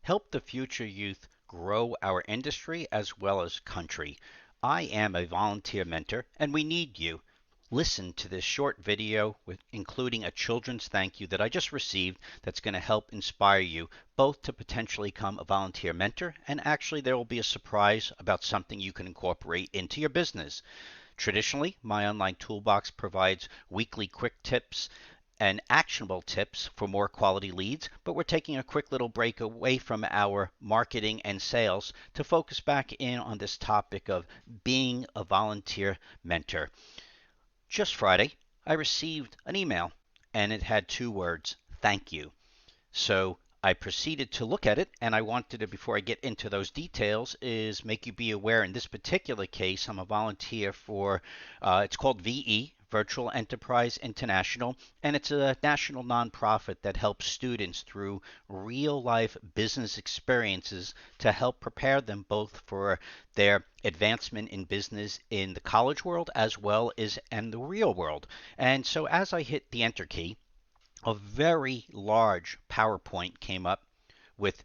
help the future youth grow our industry as well as country. I am a volunteer mentor, and we need you. Listen to this short video including a children's thank you that I just received that's going to help inspire you both to potentially become a volunteer mentor, and actually there will be a surprise about something you can incorporate into your business. Traditionally, my online toolbox provides weekly quick tips and actionable tips for more quality leads, but we're taking a quick little break away from our marketing and sales to focus back in on this topic of being a volunteer mentor. Just Friday, I received an email and it had two words, thank you. So I proceeded to look at it, and I wanted to, before I get into those details, is make you be aware in this particular case, I'm a volunteer for, it's called VE, Virtual Enterprise International, and it's a national nonprofit that helps students through real life business experiences to help prepare them both for their advancement in business in the college world as well as in the real world. And so as I hit the enter key, a very large PowerPoint came up with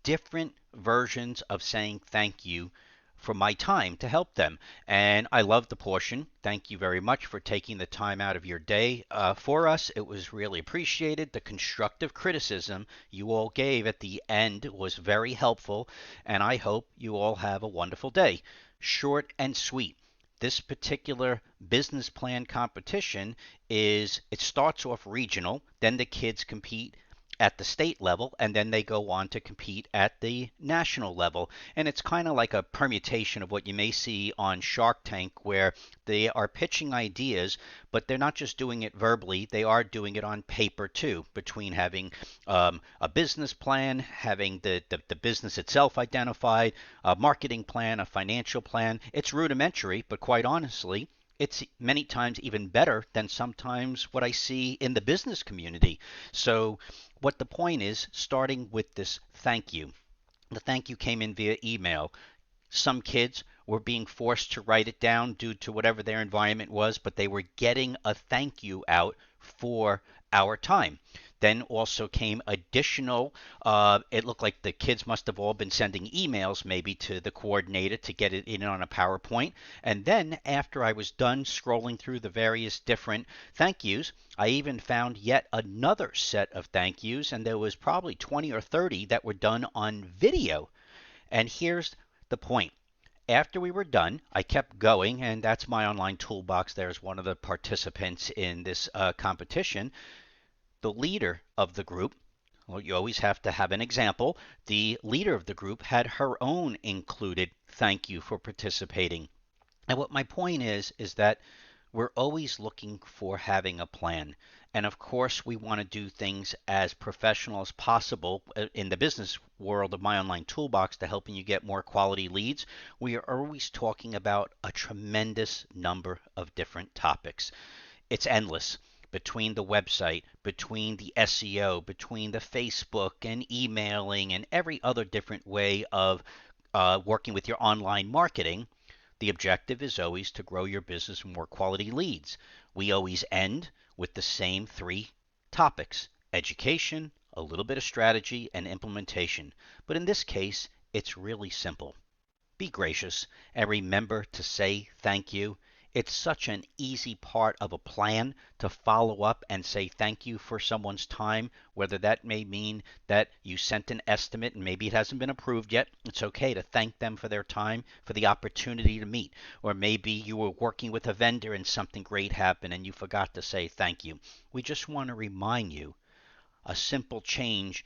different versions of saying thank you for my time to help them. And I love the portion. Thank you very much for taking the time out of your day for us. It was really appreciated. The constructive criticism you all gave at the end was very helpful, and I hope you all have a wonderful day. Short and sweet. This particular business plan competition it starts off regional, then the kids compete at the state level, and then they go on to compete at the national level. And it's kind of like a permutation of what you may see on Shark Tank, where they are pitching ideas, but they're not just doing it verbally, they are doing it on paper too, between having a business plan, having the business itself identified, a marketing plan, a financial plan. It's rudimentary, but quite honestly, it's many times even better than sometimes what I see in the business community. So what the point is, starting with this thank you. The thank you came in via email. Some kids were being forced to write it down due to whatever their environment was, but they were getting a thank you out for our time. Then also came additional, it looked like the kids must have all been sending emails maybe to the coordinator to get it in on a PowerPoint. And then after I was done scrolling through the various different thank yous, I even found yet another set of thank yous, and there was probably 20 or 30 that were done on video. And here's the point. After we were done, I kept going, and that's my online toolbox. There's one of the participants in this competition. The leader of the group, well, you always have to have an example. The leader of the group had her own included thank you for participating. And what my point is that we're always looking for having a plan. And of course, we want to do things as professional as possible in the business world of my online toolbox to helping you get more quality leads. We are always talking about a tremendous number of different topics. It's endless between the website, between the SEO, between the Facebook and emailing and every other different way of working with your online marketing. The objective is always to grow your business with more quality leads. We always end with the same three topics: education, a little bit of strategy, and implementation. But in this case, it's really simple. Be gracious and remember to say thank you. It's such an easy part of a plan to follow up and say thank you for someone's time, whether that may mean that you sent an estimate and maybe it hasn't been approved yet. It's okay to thank them for their time, for the opportunity to meet. Or maybe you were working with a vendor and something great happened and you forgot to say thank you. We just want to remind you a simple change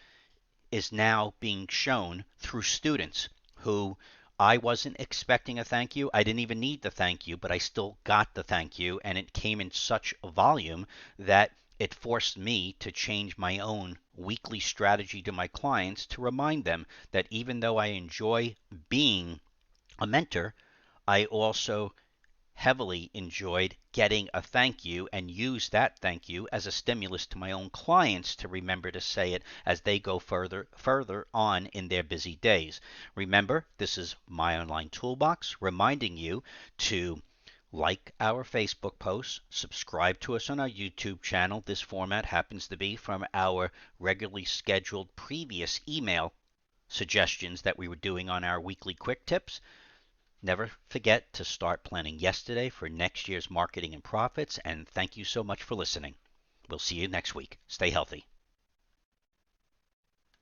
is now being shown through students who I wasn't expecting a thank you. I didn't even need the thank you, but I still got the thank you, and it came in such a volume that it forced me to change my own weekly strategy to my clients to remind them that even though I enjoy being a mentor, I also heavily enjoyed getting a thank you and use that thank you as a stimulus to my own clients to remember to say it as they go further on in their busy days. Remember, this is my online toolbox reminding you to like our Facebook posts, subscribe to us on our YouTube channel. This format happens to be from our regularly scheduled previous email suggestions that we were doing on our weekly quick tips. Never forget to start planning yesterday for next year's marketing and profits, and thank you so much for listening. We'll see you next week. Stay healthy.